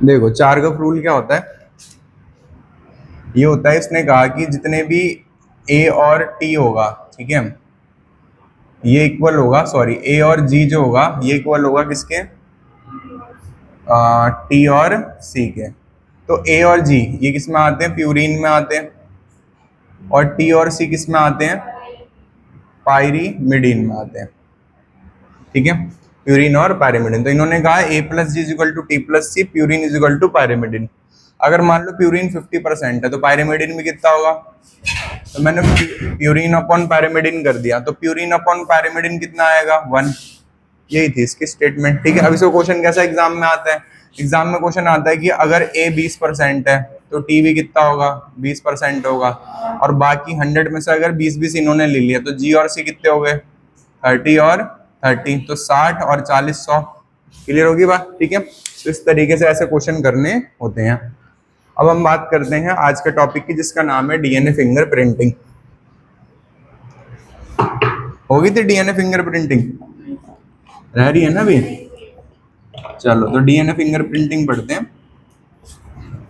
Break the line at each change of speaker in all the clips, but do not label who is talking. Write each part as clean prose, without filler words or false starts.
देखो चारगफ रूल क्या होता है, ये होता है, इसने कहा कि जितने भी ए और टी होगा, ठीक है, ये इक्वल होगा, सॉरी ए और जी जो होगा ये इक्वल होगा किसके, टी और सी के। तो ए और जी ये किस में आते हैं, प्यूरिन में आते हैं, और टी और सी किस में आते हैं, पायरीमिडीन में आते हैं, ठीक है, प्यूरिन और पायरीमिडीन। तो इन्होंने कहा A plus G is equal to T plus C, purine is equal to pyrimidine. अगर मान लो प्यूरिन 50% है तो पायरीमिडीन में कितना होगा, तो मैंने प्यूरिन अपॉन पैरामिडिन कर दिया, तो प्यूरिन अपॉन पैरामिडिन कितना आएगा, 1। यही थी इसकी स्टेटमेंट, ठीक है। अब इसको क्वेश्चन कैसा एग्जाम में आता है, एग्जाम में क्वेश्चन आता है कि अगर ए 20% है तो टी भी कितना होगा, 20% होगा, और बाकी 100 में से अगर 20-20 इन्होंने ले लिया तो जी और सी कितने हो गए, 30 और 30, तो 60 और 40 100। क्लियर होगी बात, ठीक है। तो इस तरीके से ऐसे क्वेश्चन करने होते हैं। अब हम बात करते हैं आज के टॉपिक की, जिसका नाम है डीएनए फिंगर प्रिंटिंग। होगी थी डीएनए फिंगर प्रिंटिंग, रह रही है ना अभी। चलो तो डीएनए फिंगर प्रिंटिंग पढ़ते हैं।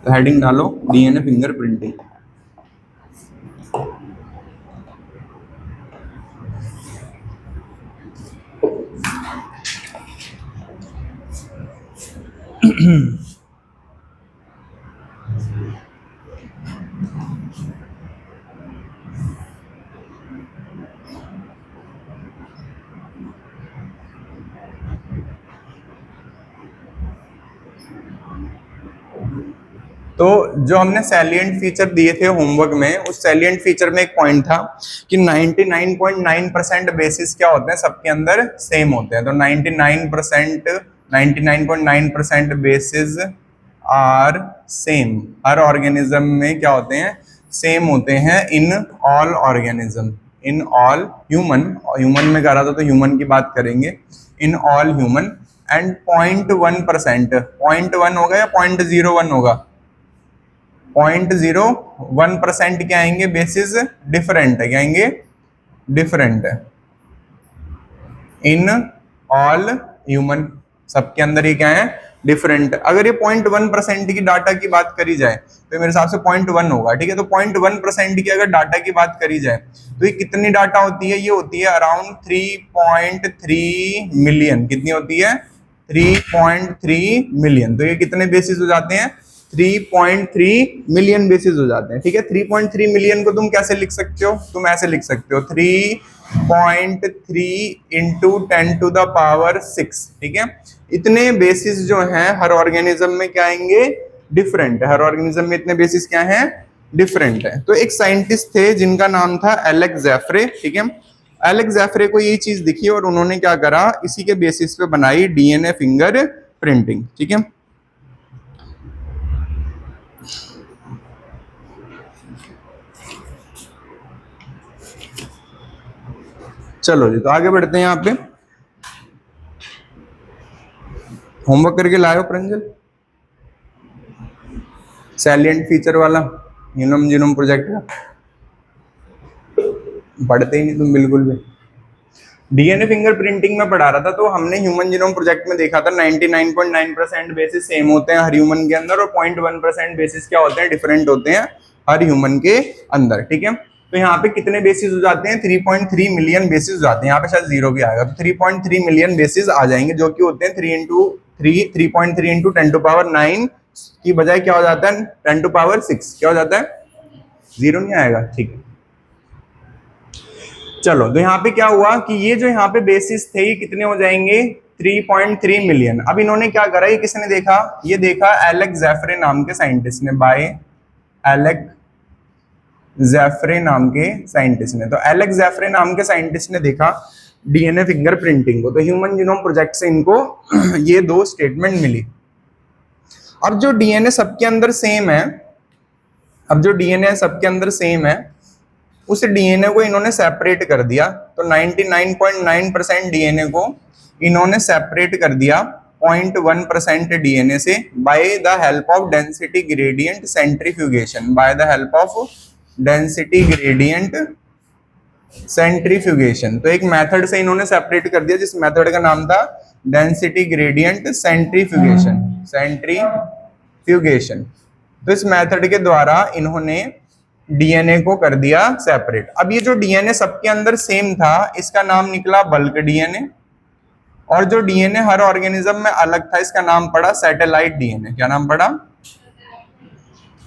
तो हेडिंग डालो डीएनए फिंगर प्रिंटिंग। तो जो हमने सैलिएंट फीचर दिए थे होमवर्क में, उस सैलिएंट फीचर में एक पॉइंट था कि 99.9% बेसिस क्या होते हैं, सबके अंदर सेम होते हैं। तो 99% बेसिस आर सेम, हर ऑर्गेनिज्म में क्या होते हैं, सेम होते हैं, in all organism, in all human, human में कह रहा था तो ह्यूमन की बात करेंगे, इन ऑल ह्यूमन। एंड 0.1%, 0.1 होगा या 0.01 होगा, 0.01% क्या आएंगे, बेसिस डिफरेंट है, क्या आएंगे, डिफरेंट है, इन ऑल ह्यूमन, सबके अंदर ये क्या है, डिफरेंट। अगर ये 0.1% की डाटा की बात करी जाए तो मेरे हिसाब से 0.1 होगा, ठीक है। तो 0.1% की अगर डाटा की बात करी जाए तो ये कितनी डाटा होती है, ये होती है अराउंड 3.3 मिलियन। कितनी होती है, 3.3 मिलियन। तो ये कितने बेसिस हो जाते हैं, 3.3 मिलियन बेसिस हो जाते हैं, ठीक है। 3.3 मिलियन को तुम कैसे लिख सकते हो, तुम ऐसे लिख सकते हो 3.3 इंटू 10⁶, ठीक है। इतने बेसिस जो हैं हर ऑर्गेनिज्म में क्या आएंगे, डिफरेंट है, हर ऑर्गेनिज्म में इतने बेसिस क्या हैं, डिफरेंट है। तो एक साइंटिस्ट थे जिनका नाम था एलेक्स ज़ेफ्रे, ठीक है। एलेक्स ज़ेफ्रे को ये चीज दिखी और उन्होंने क्या करा, इसी के बेसिस पे बनाई डीएनए फिंगर प्रिंटिंग, ठीक है। चलो जी, तो आगे बढ़ते हैं। यहाँ पे होमवर्क करके लाए हो प्रंजल, सैलिएंट फीचर वाला ह्यूमन जीनोम प्रोजेक्ट का, पढ़ते ही नहीं तुम बिल्कुल भी। डीएनए फिंगर प्रिंटिंग में पढ़ा रहा था, तो हमने ह्यूमन जीनोम प्रोजेक्ट में देखा था 99.9% बेसिस सेम होते हैं हर ह्यूमन के अंदर, और 0.1% बेसिस क्या होते हैं, डिफरेंट होते हैं हर ह्यूमन के अंदर, ठीक है। तो यहाँ पे कितने बेसिस हो जाते हैं, 3.3 मिलियन बेसिस हो जाते हैं। यहाँ पे शायद जीरो भी आएगा, तो 3.3 मिलियन बेसिस आ जाएंगे, जो कि होते हैं 3.3 इंटू 10⁹ की बजाय क्या हो जाता है, 10⁶ क्या हो जाता है, जीरो नहीं आएगा, ठीक है। चलो तो यहाँ पे क्या हुआ कि ये जो यहाँ पे बेसिस थे ये कितने हो जाएंगे, 3.3 मिलियन। अब इन्होंने क्या करा, ये किसने देखा, ये देखा एलेक्स ज़ेफ्रे नाम के साइंटिस्ट ने, बाय एलेक्स ज़ेफ्रे नाम के साइंटिस्ट ने। तो एलेक्स ज़ेफ्रे नाम के साइंटिस्ट ने देखा डीएनए फिंगर प्रिंटिंग को, तो ह्यूमन जीनोम प्रोजेक्ट से इनको ये दो स्टेटमेंट मिली। अब जो डीएनए सबके अंदर सेम है, अब जो डीएनए सबके अंदर सेम है, उस डीएनए को इन्होंने सेपरेट कर दिया। तो 99.9% डीएनए को इन्होंने सेपरेट कर दिया 0.1% डीएनए से, by the help of density gradient centrifugation, by the help of density gradient centrifugation. तो एक मेथड से इन्होंने सेपरेट कर दिया, जिस मेथड का नाम था density gradient centrifugation, centrifugation, centrifugation. तो इस मेथड के द्वारा इन्होंने डीएनए को कर दिया सेपरेट। अब ये जो डीएनए सबके अंदर सेम था इसका नाम निकला बल्क डीएनए, और जो डीएनए हर ऑर्गेनिज्म में अलग था इसका नाम पड़ा सैटेलाइट डीएनए। क्या नाम पड़ा?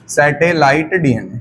Satellite DNA.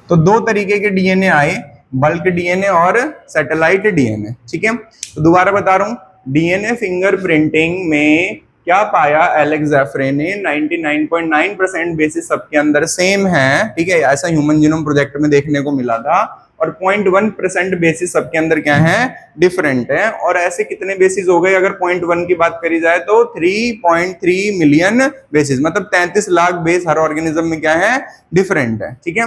तो दो तरीके के डीएनए आए, बल्क डीएनए और सैटेलाइट डीएनए। ठीक है, तो दोबारा बता रहा हूं, डीएनए फिंगरप्रिंटिंग में क्या पाया एलेक्स ज़ेफरे ने? 99.9% बेसिस सबके अंदर सेम है। ठीक है, ऐसा ह्यूमन जीनोम प्रोजेक्ट में देखने को मिला था। और 0.1% बेसिस सबके अंदर क्या है? डिफरेंट है। और ऐसे कितने बेसिस हो गए? अगर 0.1 की बात करी जाए तो 3.3 मिलियन बेसिस, मतलब 33 लाख बेस हर ऑर्गेनिज्म में क्या है? डिफरेंट है। ठीक है,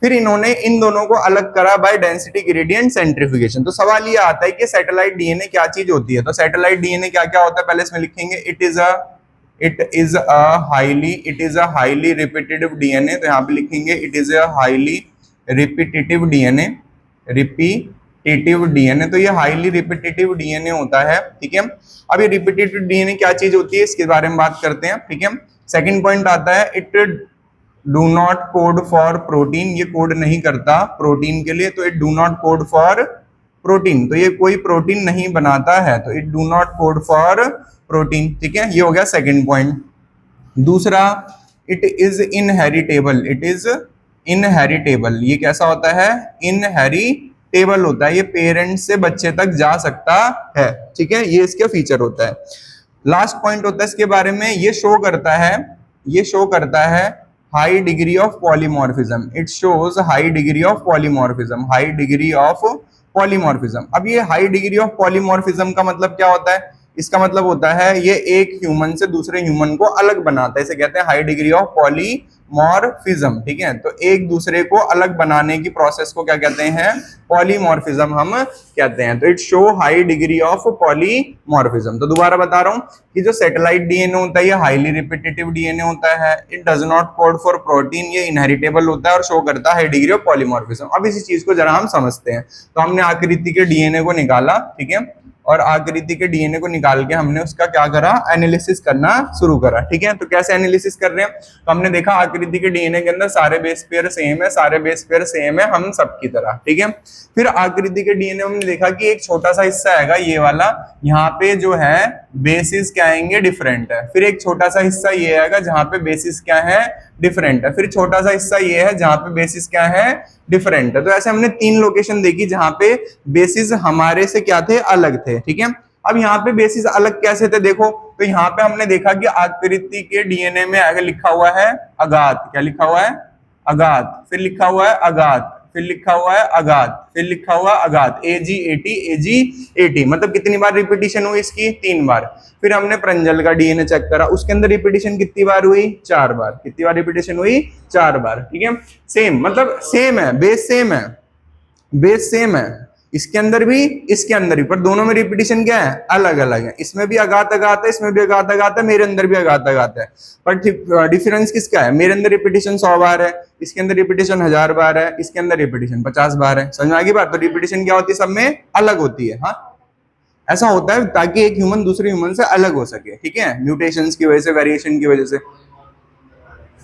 फिर इन्होंने इन दोनों को अलग करा बाय डेंसिटी ग्रेडियंट सेंट्रीफ्यूगेशन। तो सवाल ये आता है कि सैटेलाइट डीएनए क्या चीज होती है? तो सैटेलाइट डीएनए क्या क्या होता है पहले इसमें लिखेंगे। It is a highly repetitive DNA. तो यहाँ पे लिखेंगे it is a highly repetitive DNA. Repetitive DNA, तो ये हाईली रिपीटेटिव डीएनए होता है। ठीक है, अब ये रिपीटेटिव डीएनए क्या चीज होती है इसके बारे में बात करते हैं। ठीक है, सेकंड पॉइंट आता है it do not code for protein. ये कोड नहीं करता प्रोटीन के लिए, तो it do not code for protein, तो ये कोई प्रोटीन नहीं बनाता है, तो it do not code for protein. ठीक है, ये हो गया सेकंड पॉइंट। दूसरा, it is inheritable. It is inheritable, ये कैसा होता है? इनहेरिटेबल होता है, ये पेरेंट्स से बच्चे तक जा सकता है। ठीक है, ये इसका फीचर होता है। लास्ट पॉइंट होता है इसके बारे में, ये शो करता है high degree of polymorphism. It shows high degree of polymorphism. High degree of polymorphism. अब ये हाई डिग्री ऑफ पॉलीमॉर्फिज्म का मतलब क्या होता है? इसका मतलब होता है ये एक ह्यूमन से दूसरे ह्यूमन को अलग बनाता है, इसे कहते हैं हाई डिग्री ऑफ पॉलीमॉर्फिज्म। ठीक है, तो एक दूसरे को अलग बनाने की प्रोसेस को क्या कहते हैं? पॉलीमॉर्फिज्म हम कहते हैं। तो it show high degree of polymorphism. तो दोबारा बता रहा हूं कि जो सैटेलाइट डीएनए होता है ये हाईली रिपीटेटिव डीएनए होता है। It does not code for protein, ये इनहेरिटेबल होता है और शो करता है हाई डिग्री ऑफ पॉलीमॉर्फिज्म। अब इसी चीज को जरा हम समझते हैं। तो हमने आकृति के डीएनए को निकाला। ठीक है, और आकृति के डीएनए को निकाल के हमने उसका क्या करा? एनालिसिस करना शुरू करा। ठीक है, तो कैसे एनालिसिस कर रहे हैं? तो हमने देखा आकृति के डीएनए के अंदर सारे बेस पेयर सेम है, सारे बेस पेयर सेम है हम सबकी तरह। ठीक है, फिर आकृति के डीएनए हमने देखा कि एक छोटा सा हिस्सा आएगा ये वाला, यहाँ पे जो है बेसिस क्या आएंगे? डिफरेंट है। फिर एक छोटा सा हिस्सा ये आएगा जहाँ पे बेसिस क्या है? डिफरेंट है। फिर छोटा सा हिस्सा ये है जहाँ पे बेसिस क्या है? डिफरेंट है। तो ऐसे हमने 3 लोकेशन देखी जहाँ पे बेसिस हमारे से क्या थे? अलग थे। ठीक है, अब यहाँ पे बेसिस अलग कैसे थे देखो। तो यहाँ पे हमने देखा कि आकृति के डीएनए में आगे लिखा हुआ है अगात। क्या लिखा हुआ है? अगात। फिर लिखा हुआ है अगात, फिर लिखा हुआ है अगात, फिर लिखा हुआ अगात। AG80 मतलब कितनी बार रिपीटिशन हुई इसकी? 3 बार। फिर हमने प्रंजल का डीएनए चेक करा, उसके अंदर रिपीटिशन कितनी बार हुई? 4 बार। कितनी बार रिपीटिशन हुई? 4 बार। ठीक है, सेम मतलब सेम है, बेस सेम है, बेस सेम है इसके अंदर भी इसके अंदर भी, पर दोनों में रिपीटिशन क्या है? अलग अलग है। इसमें भी अगात अगात है, इसमें भी अगात अगात है, मेरे अंदर भी अगात अगात है, पर डिफरेंस किसका है? मेरे अंदर रिपीटिशन 100 बार है, इसके अंदर रिपीटिशन 1000 बार है, इसके अंदर रिपीटिशन 50 बार है। समझ में आ गई बात? तो रिपीटिशन क्या होती है? सब में अलग होती है। हाँ, ऐसा होता है ताकि एक ह्यूमन दूसरे ह्यूमन से अलग हो सके। ठीक है, म्यूटेशंस की वजह से, वेरिएशन की वजह से।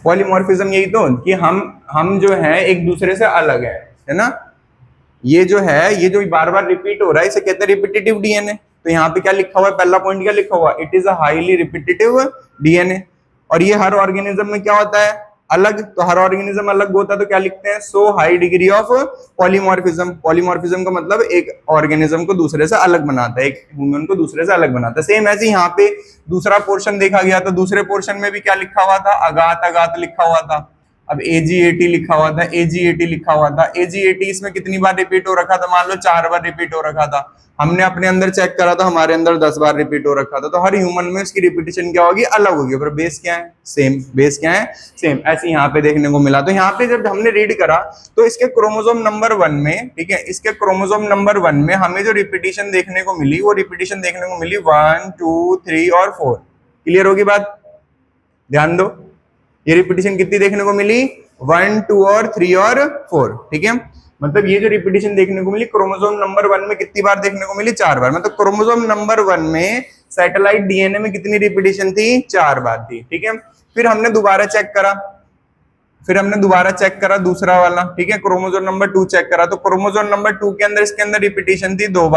पॉलीमॉर्फिज्म यही तो कि हम जो है एक दूसरे से अलग है ना। ये जो है, ये जो बार बार रिपीट हो रहा है इसे कहते हैं रिपीटेटिव डीएनए। तो यहाँ पे क्या लिखा हुआ है? पहला पॉइंट क्या लिखा हुआ है? It is a highly repetitive DNA. और ये हर ऑर्गेनिज्म में क्या होता है? अलग। तो हर ऑर्गेनिज्म अलग होता है, तो क्या लिखते हैं? So high degree of polymorphism. Polymorphism का मतलब एक ऑर्गेनिज्म को दूसरे से अलग बनाता है, एक ह्यूमन को दूसरे से अलग बनाता है। सेम ऐसे यहाँ पे दूसरा पोर्शन देखा गया, तो दूसरे पोर्शन में भी क्या लिखा हुआ था? अगात अगात लिखा हुआ था। अब AG80 लिखा हुआ था, AG80 लिखा हुआ था। AG80 इसमें कितनी बार रिपीट हो रखा था? मान लो 4 बार रिपीट हो रखा था। हमने अपने अंदर चेक करा था, हमारे अंदर 10 बार रिपीट हो रखा था। तो हर ह्यूमन में इसकी रिपीटिशन क्या होगी? अलग होगी, पर बेस क्या है? सेम। बेस क्या है? सेम। ऐसे यहाँ पे देखने को मिला। तो यहाँ पे जब हमने रीड करा तो इसके क्रोमोसोम नंबर 1 में, ठीक है, इसके क्रोमोसोम नंबर 1 में हमें जो रिपीटिशन देखने को मिली, वो रिपीटिशन देखने को मिली 1 2 3 और 4। क्लियर होगी बात? ध्यान दो, ये रिपीटिशन कितनी देखने को मिली? 1 2 और 3 और 4। ठीक है, मतलब ये जो रिपीटिशन देखने को मिली क्रोमोसोम नंबर 1 में कितनी बार देखने को मिली? 4 बार। मतलब क्रोमोसोम नंबर 1 में सैटेलाइट डीएनए में कितनी रिपीटेशन थी? 4 बार थी, ठीक है। फिर हमने दोबारा चेक करा दूसरा वाला, ठीक है, क्रोमोसोम नंबर 2 चेक करा, तो क्रोमोसोम नंबर 2 के अंदर इसके अंदर रिपीटेशन थी 2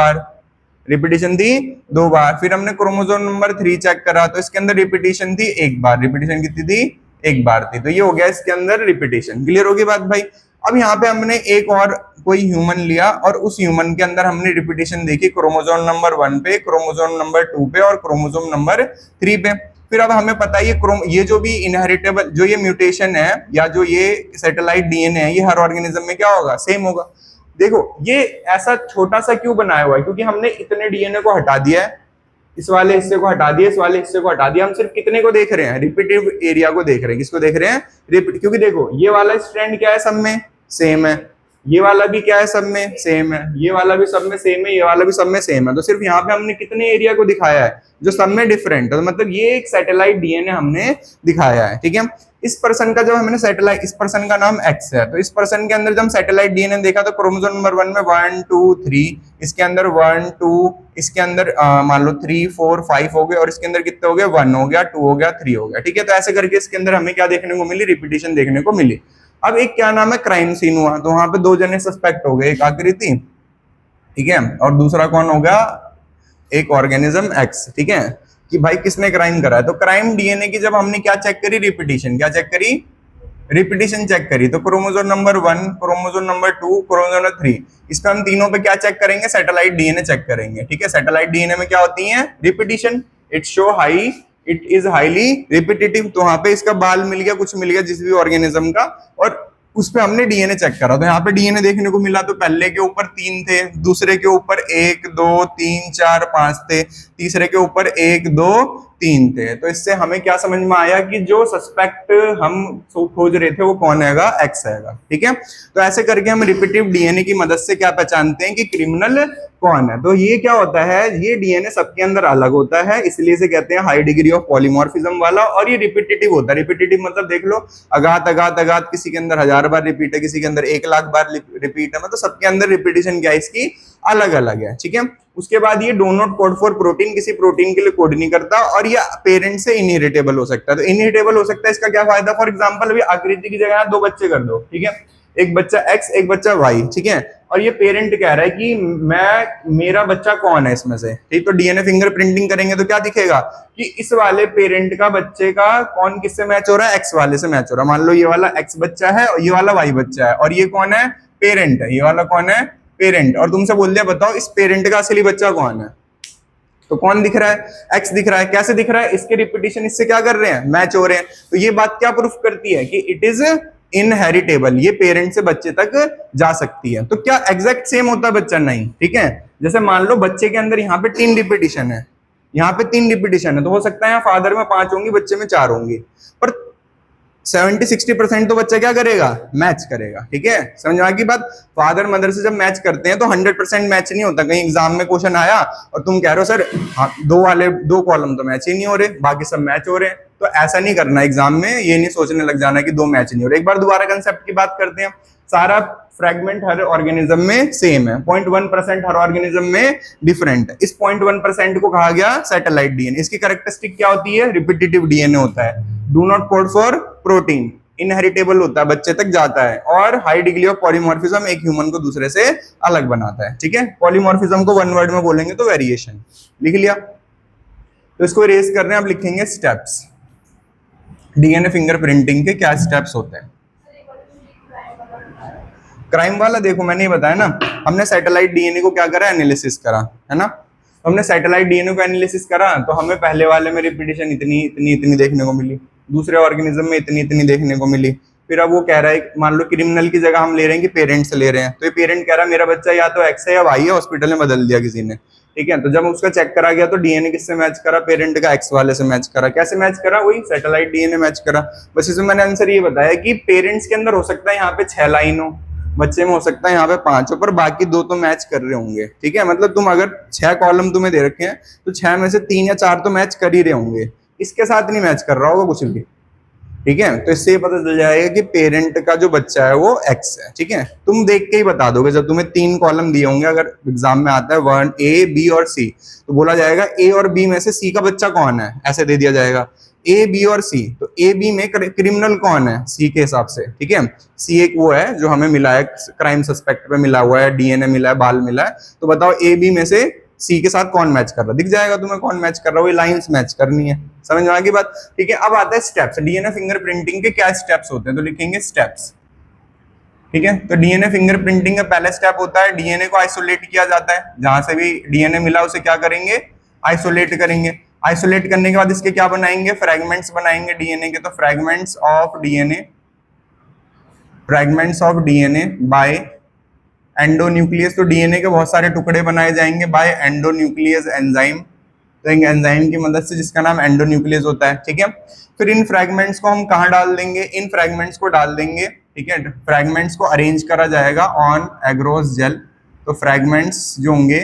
बार, फिर हमने क्रोमोसोम नंबर 3 चेक करा, तो इसके अंदर रिपीटेशन थी 1 बार, रिपीटेशन कितनी थी? 1 बार थी। तो ये हो गया इसके अंदर रिपीटेशन। क्लियर होगी बात भाई? अब यहाँ पे हमने एक और कोई ह्यूमन लिया और उस ह्यूमन के अंदर हमने रिपीटेशन देखी क्रोमोसोम नंबर 1 पे, क्रोमोसोम नंबर 2 पे और क्रोमोसोम नंबर 3 पे। फिर अब हमें पता है ये जो भी इनहेरिटेबल जो ये म्यूटेशन है या जो ये सैटेलाइट डीएनए है, ये हर ऑर्गेनिज्म में क्या होगा? सेम होगा। देखो ये ऐसा छोटा सा क्यों बनाया हुआ है? क्योंकि हमने इतने डीएनए को हटा दिया है, इस वाले हिस्से को हटा दिया, इस वाले हिस्से को हटा दिया, हम सिर्फ कितने को देख रहे हैं? रिपीटिव एरिया को देख रहे हैं। किसको देख रहे हैं? क्योंकि देखो ये वाला स्ट्रैंड क्या है? सब में सेम है, ये वाला भी क्या है? सब में सेम है, ये वाला भी सब में सेम है, ये वाला भी सब में सेम है। तो सिर्फ यहाँ पे हमने कितने एरिया को दिखाया है जो सब में डिफरेंट है, तो मतलब ये एक सैटेलाइट डीएनए हमने दिखाया है, ठीक है। इस पर्सन का जब हमने सैटेलाइट, इस पर्सन का नाम एक्स है, तो इस पर्सन के अंदर जब हम सैटेलाइट डीएनए देखा तो क्रोमोसोम नंबर 1 में 1 2 3, इसके अंदर 1 2, इसके अंदर मान लो 3 4 5 हो गए, और इसके अंदर कितने हो गए? 1 हो गया, 2 हो गया, 3 हो गया, ठीक है। तो ऐसे करके इसके अंदर हमें क्या देखने को मिली? रिपीटेशन देखने को मिली। अब एक क्या नाम है? क्राइम सीन हुआ, तो वहां पे 2 जने सस्पेक्ट हो गए, एक आकृति, ठीक है, और दूसरा कौन हो गया? एक ऑर्गेनिज्म एक्स, ठीक है, कि भाई किसने क्राइम करा है। तो क्राइम डीएनए की जब हमने क्या चेक करी? रिपीटेशन। क्या चेक करी? रिपीटेशन चेक करी। तो chromosome number 1, chromosome number 2, chromosome number 3, इस पे हम तीनों पे क्या चेक करेंगे? सैटेलाइट डीएनए चेक करेंगे, ठीक है। सैटेलाइट डीएनए में क्या होती है? Repetition. It is highly repetitive. तो वहां पे इसका बाल मिल गया, कुछ मिल गया जिस भी ऑर्गेनिज्म का, और उस पे हमने डीएनए चेक करा। तो यहाँ पे डीएनए देखने को मिला, तो पहले के ऊपर 3 थे, दूसरे के ऊपर 1 2 3 4 5 थे, तीसरे के ऊपर 1 2 3 थे। तो इससे हमें क्या समझ में आया कि जो सस्पेक्ट हम खोज रहे थे वो कौन हैगा? एक्स हैगा, ठीक है। तो ऐसे करके हम रिपीटिव डीएनए की मदद से क्या पहचानते हैं कि क्रिमिनल कौन है। तो ये क्या होता है? ये डीएनए सबके अंदर अलग होता है, इसलिए इसे कहते हैं हाई डिग्री ऑफ पॉलीमॉर्फिज्म वाला, और ये रिपीटेटिव होता है। रिपीटेटिव मतलब देख लो, अगात अगात अगात, किसी के अंदर 1000 बार रिपीट है, किसी के अंदर 1,00,000 बार रिपीट है, मतलब सबके अंदर रिपीटेशन क्या है इसकी? अलग अलग है, ठीक है। उसके बाद ये do not code for protein, किसी प्रोटीन के लिए कोड नहीं करता, और ये पेरेंट से इनहेरिटेबल हो सकता है। तो इनहेरिटेबल हो सकता है, इसका क्या फायदा? फॉर एग्जांपल अभी आकृति की जगह 2 बच्चे कर दो, ठीक है, एक बच्चा एक्स एक बच्चा वाई, ठीक है, और ये पेरेंट कह रहा है कि मेरा बच्चा कौन है इसमें से, ठीक। तो डीएनए फिंगर प्रिंटिंग करेंगे तो क्या दिखेगा कि इस वाले पेरेंट का बच्चे का कौन किससे मैच हो रहा है? एक्स वाले से मैच हो रहा है। मान लो ये वाला एक्स बच्चा है और ये वाला वाई बच्चा है, और ये कौन है? पेरेंट है। ये वाला कौन है? पेरेंट। और तुमसे बोल दिया बताओ इस पेरेंट का असली बच्चा कौन है, तो कौन दिख रहा है? एक्स दिख रहा है। कैसे दिख रहा है? इसके रिपीटेशन इससे क्या कर रहे हैं? मैच हो रहे हैं। तो ये बात क्या प्रूफ करती है कि इट इज इनहेरिटेबल, ये पेरेंट से बच्चे तक जा सकती है। तो क्या एग्जैक्ट सेम होता है बच्चा? नहीं, ठीक है। जैसे मान लो बच्चे के अंदर यहाँ पे 3 रिपीटेशन है, यहाँ पे 3 रिपीटेशन है, तो हो सकता है यहाँ फादर में 5 होंगी, बच्चे में 4 होंगी, पर 70-60% तो बच्चा क्या करेगा? मैच करेगा, ठीक है। समझ में आ गई बात? फादर मदर से जब मैच करते हैं तो 100% मैच नहीं होता। कहीं एग्जाम में क्वेश्चन आया और तुम कह रहे हो सर हाँ, 2 कॉलम तो मैच ही नहीं हो रहे, बाकी सब मैच हो रहे हैं, तो ऐसा नहीं करना एग्जाम में। ये नहीं सोचने लग जाना कि 2 मैच नहीं हो रहे। एक बार दोबारा कंसेप्ट की बात करते हैं। सारा फ्रेगमेंट हर ऑर्गेनिज्म में सेम है, 0.1% हर ऑर्गेनिज्म में डिफरेंट है। इस 0.1% को कहा गया सैटेलाइट डीएनए। इसकी कैरेक्टरिस्टिक क्या होती है? रिपीटेटिव डीएनए होता है, do not code for protein, inheritable होता है, बच्चे तक जाता है, और हाई डिग्री ऑफ पॉलीमॉर्फिज्म, एक ह्यूमन को दूसरे से अलग बनाता है, ठीक है। पॉलीमॉर्फिज्म को 1 वर्ड में बोलेंगे तो वेरिएशन। लिख लिया? तो इसको इरेज कर रहे हैं, अब लिखेंगे स्टेप्स। डीएनए फिंगरप्रिंटिंग के क्या स्टेप्स होते हैं? क्राइम वाला देखो मैंने ही बताया ना, हमने सैटेलाइट डीएनए को क्या करा? एनालिसिस करा, है ना। तो हमने सैटेलाइट डीएनए को एनालिसिस करा, तो हमें पहले वाले में रिपीटेशन इतनी इतनी इतनी देखने को मिली, दूसरे ऑर्गेनिज्म में इतनी इतनी देखने को मिली। फिर अब वो कह रहा है, मान लो क्रिमिनल की जगह हम ले रहे हैं कि पेरेंट से ले रहे हैं, तो ये पेरेंट कह रहा है मेरा बच्चा या तो एक्स है या वाई है, हॉस्पिटल में बदल दिया किसी ने, ठीक है। तो जब उसका चेक करा गया तो डीएनए किससे मैच करा? पेरेंट का एक्स वाले से मैच करा। कैसे मैच करा? वही सैटेलाइट डीएनए मैच करा। बस इसमें मैंने आंसर ये बताया कि पेरेंट्स के अंदर हो सकता है यहाँ पे 6 लाइन हो, बच्चे में हो सकता है यहाँ पे 5 हो, पर बाकी 2 तो मैच कर रहे होंगे, ठीक है। मतलब तुम अगर 6 कॉलम तुम्हें दे रखे हैं तो 6 में से 3 या 4 तो मैच कर ही रहे होंगे, इसके साथ नहीं मैच कर रहा होगा कुछ भी, ठीक है, तो इससे ये पता चल जाएगा कि पेरेंट का जो बच्चा है वो एक्स है। ठीक है, तुम देख के ही बता दोगे, जब तुम्हें 3 कॉलम दिए होंगे, अगर एग्जाम में आता है 1 ए बी और सी, तो बोला जाएगा ए और बी में से सी का बच्चा कौन है, ऐसे दे दिया जाएगा ए बी और सी। तो ए बी में क्रिमिनल कौन है सी के हिसाब से। ठीक है, सी एक वो है जो हमें मिला है, क्राइम सस्पेक्ट पे मिला हुआ है, डीएनए मिला है, बाल मिला है, तो बताओ ए बी में से सी के साथ कौन मैच कर रहा है, दिख जाएगा तुम्हें कौन मैच कर रहा है, वही लाइंस मैच करनी है। समझ में आ गई बात। ठीक है, अब आता है स्टेप्स। डीएनए फिंगरप्रिंटिंग के क्या स्टेप्स होते हैं, तो लिखेंगे स्टेप्स। ठीक है, तो डीएनए फिंगरप्रिंटिंग का पहला स्टेप होता है डीएनए को आइसोलेट किया जाता है, जहां से भी डीएनए मिला उसे क्या करेंगे, आइसोलेट करेंगे। आइसोलेट करने के बाद इसके क्या बनाएंगे, फ्रेगमेंट्स बनाएंगे डीएनए के। तो fragments of DNA by endonuclease. तो डीएनए के बहुत सारे टुकड़े बनाए जाएंगे बाय एंडोन्यूक्लियस एंजाइम, तो एक एंजाइम की मदद से जिसका नाम एंडोन्यूक्लियस होता है। ठीक है, फिर इन फ्रेगमेंट्स को हम कहाँ डाल देंगे, इन फ्रेगमेंट्स को डाल देंगे। ठीक है, फ्रेगमेंट्स को अरेंज करा जाएगा ऑन एग्रोस जेल। तो फ्रेगमेंट्स जो होंगे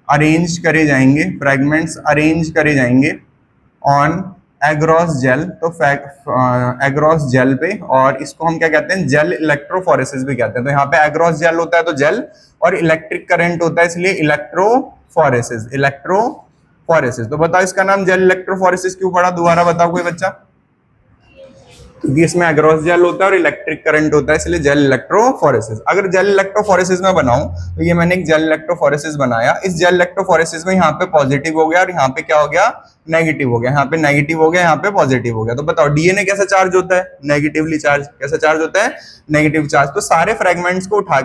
अरेंज करे जाएंगे, फ्रेगमेंट्स अरेंज करे जाएंगे ऑन एग्रोस जेल। तो एग्रोस जेल पे, और इसको हम क्या कहते हैं, जेल इलेक्ट्रोफोरेसिस भी कहते हैं। तो यहाँ पे एग्रोस जेल होता है तो जेल, और इलेक्ट्रिक करंट होता है इसलिए इलेक्ट्रोफोरेसिस। तो बताओ इसका नाम जेल इलेक्ट्रोफोरेसिस क्यों पड़ा, दोबारा बताओ कोई बच्चा। क्योंकि इसमें एग्रोस जेल होता है और इलेक्ट्रिक करंट होता है, इसलिए जेल इलेक्ट्रोफोरेसिस। अगर जेल इलेक्ट्रोफोरेसिस में बनाऊं, तो ये मैंने एक जेल इलेक्ट्रोफोरेसिस बनाया, इस जेल इलेक्ट्रोफोरेसिस में यहाँ पे पॉजिटिव हो गया और यहाँ पे क्या हो गया, नेगेटिव हो गया। यहाँ पे नेगेटिव हो गया, यहाँ पे पॉजिटिव हो गया। तो बताओ डीएनए कैसा चार्ज होता है, नेगेटिवली चार्ज। कैसा चार्ज होता है, नेगेटिव चार्ज। तो सारे फ्रेगमेंट्स को उठा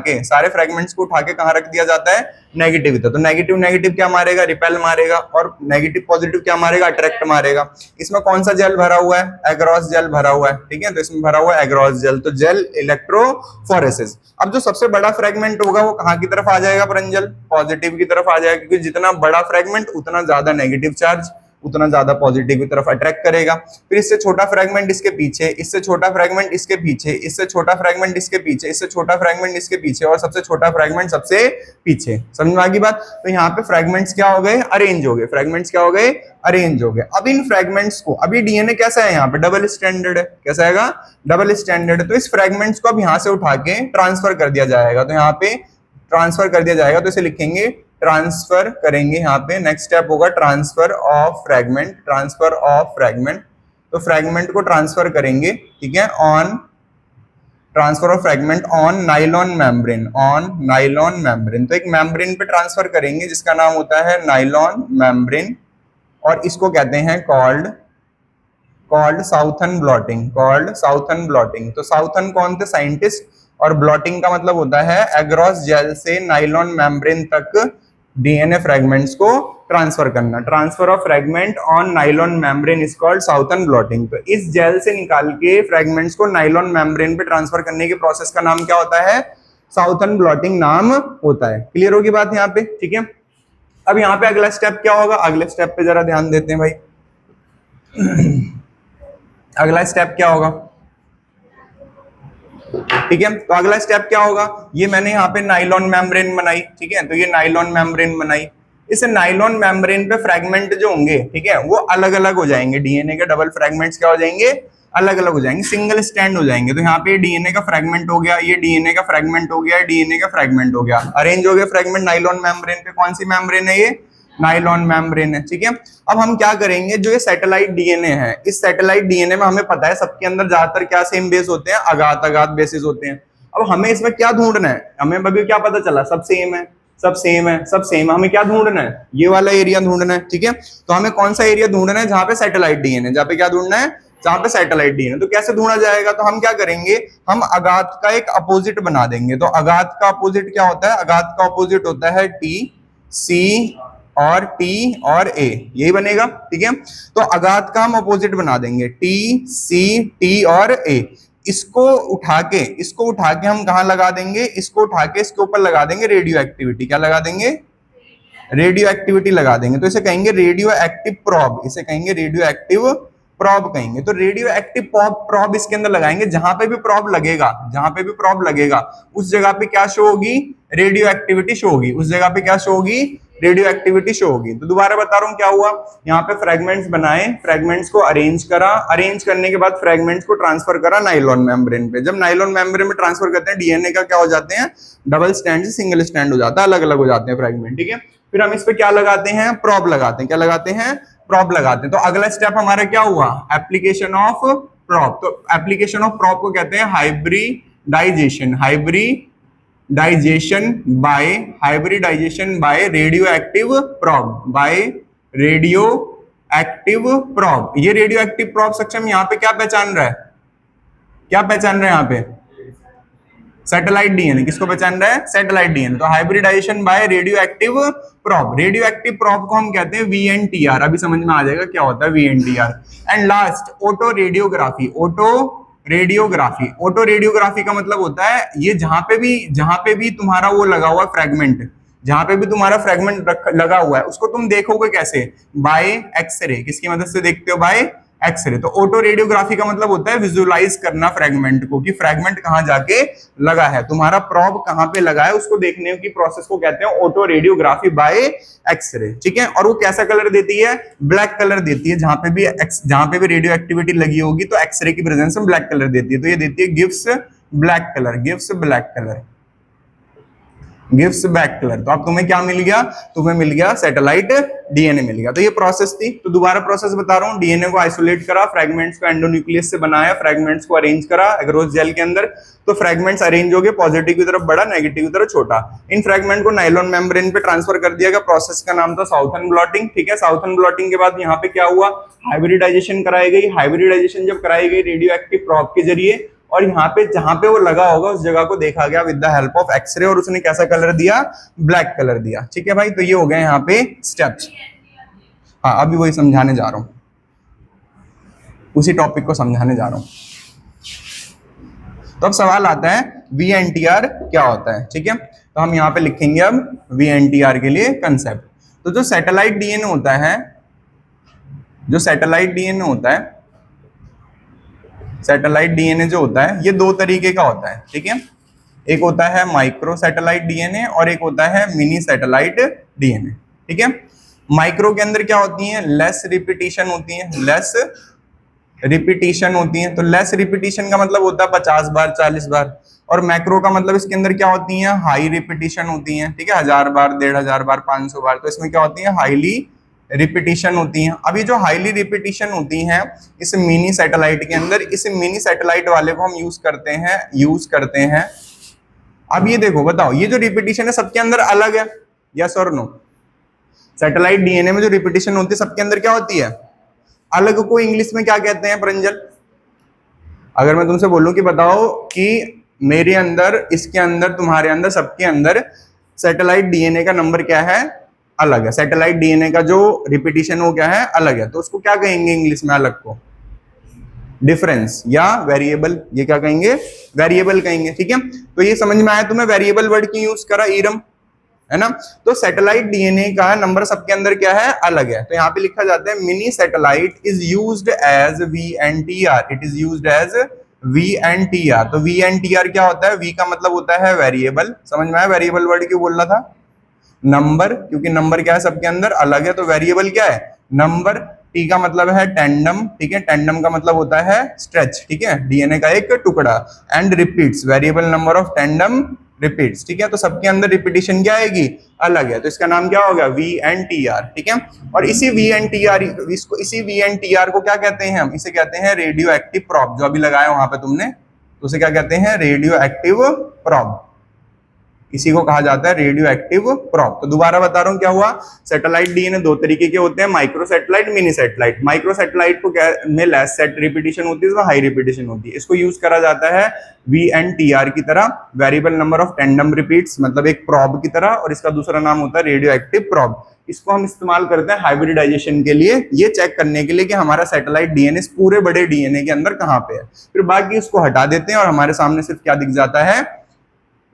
के कहाँ रख दिया जाता है, नेगेटिव। तो नेगेटिव नेगेटिव क्या मारेगा, रिपेल मारेगा, और नेगेटिव पॉजिटिव क्या मारेगा, अट्रैक्ट मारेगा। इसमें कौन सा जेल भरा हुआ है, एग्रोस जेल भरा हुआ है। ठीक है, तो इसमें भरा हुआ है एग्रोस जेल, तो जेल इलेक्ट्रोफोरेसिस। अब जो सबसे बड़ा फ्रेगमेंट होगा वो कहाँ की तरफ आ जाएगा परंजल, पॉजिटिव की तरफ आ जाएगा, क्योंकि जितना बड़ा फ्रेगमेंट उतना ज्यादा नेगेटिव चार्ज, उतना ज्यादा पॉजिटिव की तरफ अट्रैक्ट करेगा। फिर इससे छोटा फ्रेगमेंट इसके पीछे, इससे छोटा फ्रेगमेंट इसके पीछे, इससे छोटा फ्रेगमेंट इसके पीछे, इससे छोटा फ्रेगमेंट इसके पीछे, और सबसे छोटा फ्रेगमेंट सबसे पीछे। समझ में आ गई बात। तो यहाँ पे फ्रेगमेंट्स क्या हो गए, अरेंज हो गए। फ्रेगमेंट्स क्या हो गए, अरेंज हो गए। अब इन फ्रेगमेंट्स को, अभी डीएनए कैसा है, यहाँ पे डबल स्टैंडर्ड है। कैसा है, डबल स्टैंडर्ड। तो इस फ्रेगमेंट्स को अब यहाँ से उठा के ट्रांसफर कर दिया जाएगा। तो यहाँ पे ट्रांसफर कर दिया जाएगा, तो इसे लिखेंगे ट्रांसफर करेंगे। यहाँ पे नेक्स्ट स्टेप होगा transfer of fragment, transfer of fragment. तो फ्रेगमेंट को ट्रांसफर करेंगे, ठीक है, on transfer of fragment on nylon membrane, on nylon membrane. तो एक मेम्ब्रेन पे ट्रांसफर करेंगे जिसका नाम होता है नाइलॉन मेम्ब्रेन, और इसको कहते हैं called southern blotting, called southern blotting. तो साउथर्न कौन थे, साइंटिस्ट, और ब्लॉटिंग का मतलब होता है एग्रोस जेल से नाइलॉन मेम्ब्रेन तक डीएनए फ्रेगमेंट्स को ट्रांसफर करना। Transfer of fragment on nylon membrane is called southern blotting. तो इस जेल से निकाल के फ्रेगमेंट्स को नाइलॉन मेम्ब्रेन पे ट्रांसफर करने के प्रोसेस का नाम क्या होता है, साउथर्न ब्लॉटिंग नाम होता है। क्लियर होगी बात यहाँ पे। ठीक है, अब यहाँ पे अगला स्टेप क्या होगा, अगले स्टेप पे जरा ध्यान देते हैं भाई। अगला स्टेप क्या होगा, ठीक है, तो अगला स्टेप क्या होगा, ये मैंने यहाँ पे नाइलॉन मेम्ब्रेन बनाई। ठीक है, तो ये नाइलॉन मेम्ब्रेन बनाई। इस नाइलॉन मेम्ब्रेन पे फ्रेगमेंट जो होंगे, ठीक है, वो अलग अलग हो जाएंगे। डीएनए के डबल फ्रेगमेंट्स क्या हो जाएंगे, अलग अलग हो जाएंगे, सिंगल स्टैंड हो जाएंगे। तो यहाँ पे डीएनए का फ्रेगमेंट हो गया, ये डीएनए का फ्रेगमेंट हो गया, डीएनए का फ्रेगमेंट हो गया, अरेंज हो गए फ्रेगमेंट नाइलॉन मेम्ब्रेन पे। कौन सी मेम्ब्रेन है ये, नाइलॉन मेम्ब्रेन है। ठीक है, अब हम क्या करेंगे, जो ये सैटेलाइट डीएनए है, इस सैटेलाइट डीएनए में हमें पता है सबके अंदर ज्यादातर क्या सेम बेस होते हैं, अगात अगात बेसिस होते हैं। अब हमें इसमें क्या ढूंढना है, हमें अभी क्या पता चला, सब सेम है, सब सेम है, सब सेम है। हमें क्या ढूंढना है, ये वाला एरिया ढूंढना है। ठीक है, तो हमें कौन सा एरिया ढूंढना है, जहां पे सैटेलाइट डीएनए, जहां पे क्या ढूंढना है, जहां पे सैटेलाइट डीएनए। तो कैसे ढूंढा जाएगा, तो हम क्या करेंगे, हम अगात का एक अपोजिट बना देंगे। तो अगात का अपोजिट क्या होता है, अगात का अपोजिट होता है टी सी और टी और ए, यही बनेगा। ठीक है, तो अगात का हम अपोजिट बना देंगे, टी सी टी और ए। इसको उठा के हम कहां लगा देंगे, इसको उठा के इसके ऊपर लगा देंगे रेडियो एक्टिविटी। क्या लगा देंगे, रेडियो एक्टिविटी लगा देंगे। तो इसे कहेंगे रेडियो एक्टिव प्रॉब, इसे कहेंगे रेडियो एक्टिव प्रॉब कहेंगे। तो रेडियो एक्टिव प्रॉब इसके अंदर लगाएंगे, जहां पे भी प्रॉब लगेगा, जहां पे भी प्रॉब लगेगा उस जगह पे क्या शो होगी, रेडियो एक्टिविटी शो होगी। उस जगह पे क्या शो होगी, रेडियो एक्टिविटी शो होगी। तो दोबारा बता रहा हूँ क्या हुआ, यहाँ पे फ्रेगमेंट्स बनाए, फ्रेगमेंट्स को अरेंज करा, अरेंज करने के बाद फ्रेगमेंट्स को ट्रांसफर करा नाइलॉन मेम्ब्रेन पे। जब नाइलॉन मेम्ब्रेन में ट्रांसफर करते हैं डीएनए का क्या हो जाते हैं, डबल स्टैंड से सिंगल स्टैंड हो जाता है, अलग अलग हो जाते हैं फ्रेगमेंट, ठीक है। फिर हम इस पे क्या लगाते हैं, प्रोब लगाते हैं, क्या लगाते हैं, प्रोब लगाते हैं। तो अगला स्टेप हमारा क्या हुआ, एप्लीकेशन ऑफ प्रोब। तो एप्लीकेशन ऑफ प्रोब को कहते हैं hybridization, hybridization by radioactive probe, by radioactive probe. ये रेडियो एक्टिव प्रोब सक्षम यहाँ पे क्या पहचान रहा है, क्या पहचान रहा है यहाँ पे, सैटेलाइट डीएनए। किसको पहचान रहा है, सैटेलाइट डीएनए। तो hybridization by radioactive probe, radioactive probe को हम कहते हैं वीएनटीआर। अभी समझ में आ जाएगा क्या होता है VNTR. And last auto radiography, auto radiography का मतलब होता है ये जहां पे भी तुम्हारा वो लगा हुआ फ्रेगमेंट, जहां पे भी तुम्हारा फ्रेगमेंट लगा हुआ है उसको तुम देखोगे कैसे, बाय एक्सरे। किसकी मदद से देखते हो, बाय एक्सरे। तो ऑटो रेडियोग्राफी का मतलब होता है विजुअलाइज करना फ्रेगमेंट को, कि फ्रेगमेंट कहां जाके लगा है, तुम्हारा प्रोब कहां पे लगा है, उसको देखने की प्रोसेस को कहते हैं ऑटो रेडियोग्राफी बाय एक्सरे, ठीक है। और वो कैसा कलर देती है, ब्लैक कलर देती है। जहां पे भी रेडियो एक्टिविटी लगी होगी तो एक्सरे की प्रेजेंस में ब्लैक कलर देती है। तो ये देती है gives black colour, gives back colour. तो अब तुम्हें क्या मिल गया, तुम्हें मिल गया सैटेलाइट डीएनए मिल गया। तो ये प्रोसेस थी। तो दोबारा प्रोसेस बता रहा हूँ, डीएनए को आइसोलेट करा, फ्रेगमेंट्स को एंडोन्यूक्लियस से बनाया, फ्रेगमेंट्स को अरेंज करा एग्रोस जेल के अंदर। तो फ्रेगमेंट्स अरेंज हो गए, पॉजिटिव की तरफ बड़ा, नेगेटिव की तरफ छोटा। इन फ्रेगमेंट को नाइलॉन मेम्ब्रेन पे ट्रांसफर कर दिया गया। प्रोसेस का नाम था साउथर्न ब्लॉटिंग, ठीक है। साउथर्न ब्लॉटिंग के बाद यहाँ पे क्या हुआ, हाइब्रिडाइजेशन कराई गई। हाइब्रिडाइजेशन जब कराई गई रेडियो एक्टिव प्रोब के जरिए, और यहाँ पे जहां पे वो लगा होगा उस जगह को देखा गया with the help of x-ray, और उसने कैसा कलर दिया, ब्लैक कलर दिया, ठीक है भाई। तो ये हो गए यहाँ पे स्टेप्स। हाँ, अभी वही समझाने जा रहा हूं, उसी टॉपिक को समझाने जा रहा हूं। तो अब सवाल आता है वीएनटीआर क्या होता है, ठीक है। तो हम यहाँ पे लिखेंगे अब वीएनटीआर के लिए कंसेप्ट। तो जो सैटेलाइट डीएनए होता है, सैटेलाइट डीएनए जो होता है ये दो तरीके का होता है, ठीक है। एक होता है माइक्रो सैटेलाइट डीएनए और एक होता है मिनी सैटेलाइट डीएनए, ठीक है। माइक्रो के अंदर क्या होती है, लेस रिपीटिशन होती है, तो लेस रिपीटिशन का मतलब होता है 50 बार 40 बार। और मैक्रो का मतलब इसके अंदर क्या होती है, हाई रिपीटिशन होती है, ठीक है, 1000 बार 1500 बार 500 बार। तो इसमें क्या होती है, हाईली रिपीटिशन होती हैं। अभी जो हाईली रिपीटिशन होती हैं इस मिनी सैटेलाइट के अंदर, इस मिनी सैटेलाइट वाले को हम यूज करते हैं। अब ये देखो, बताओ, ये जो रिपीटिशन है सबके अंदर अलग है, यस और नो। सैटेलाइट डीएनए में जो रिपीटिशन होती है सबके अंदर क्या होती है, अलग। को इंग्लिश में क्या कहते हैं प्रंजल? अगर मैं तुमसे बोलूं कि बताओ कि मेरे अंदर, इसके अंदर, तुम्हारे अंदर, सबके अंदर सैटेलाइट डीएनए का नंबर क्या है, अलग है। सैटेलाइट डीएनए का जो रिपीटिशन वो क्या है, अलग है। तो उसको क्या कहेंगे इंग्लिश में, अलग को डिफरेंस या वेरिएबल। ये क्या कहेंगे, वेरिएबल कहेंगे, ठीक है। तो ये समझ में आया तुम्हें, वेरिएबल वर्ड की यूज करा, ईरम, है ना। तो सैटेलाइट डीएनए का नंबर सबके अंदर क्या है, अलग है। तो यहाँ पे लिखा जाता है mini satellite is used as VNTR, it is used as VNTR. तो वीएनटीआर क्या होता है, वी का मतलब होता है वेरिएबल, समझ में आया। वेरिएबल वर्ड क्यों बोल रहा था, नंबर, क्योंकि नंबर क्या है सबके अंदर अलग है। तो वेरिएबल क्या है, नंबर। टी का मतलब है टेंडम, ठीक है, टेंडम का मतलब होता है स्ट्रेच, ठीक है, डीएनए का एक टुकड़ा। And repeats, variable number of tandem repeats, ठीक है। तो सबके अंदर रिपीटिशन क्या आएगी, अलग है। तो इसका नाम क्या होगा, वीएनटीआर, ठीक है। और इसी वीएनटीआर को क्या कहते हैं हम, इसे कहते हैं रेडियो एक्टिव प्रोब। जो अभी लगाया वहां पे तुमने, तो उसे क्या कहते हैं, रेडियो एक्टिव प्रोब। इसी को कहा जाता है रेडियो एक्टिव प्रोब। तो दोबारा बता रहा हूं क्या हुआ, सैटेलाइट डीएनए दो तरीके के होते हैं, micro satellite, mini satellite. Micro satellite को क्या में लेस सेट रिपीटिशन होती है, हाई रिपीटिशन होती है। इसको यूज करा जाता है वीएनटीआर की तरह, variable number of tandem repeats, मतलब एक प्रोब की तरह। और इसका दूसरा नाम होता है रेडियो एक्टिव प्रोब। इसको हम इस्तेमाल करते हैं हाइब्रिडाइजेशन के लिए, ये चेक करने के लिए कि हमारा सैटेलाइट डीएनए पूरे बड़े डीएनए के अंदर कहाँ पे है। फिर बाकी उसको हटा देते हैं और हमारे सामने सिर्फ क्या दिख जाता है,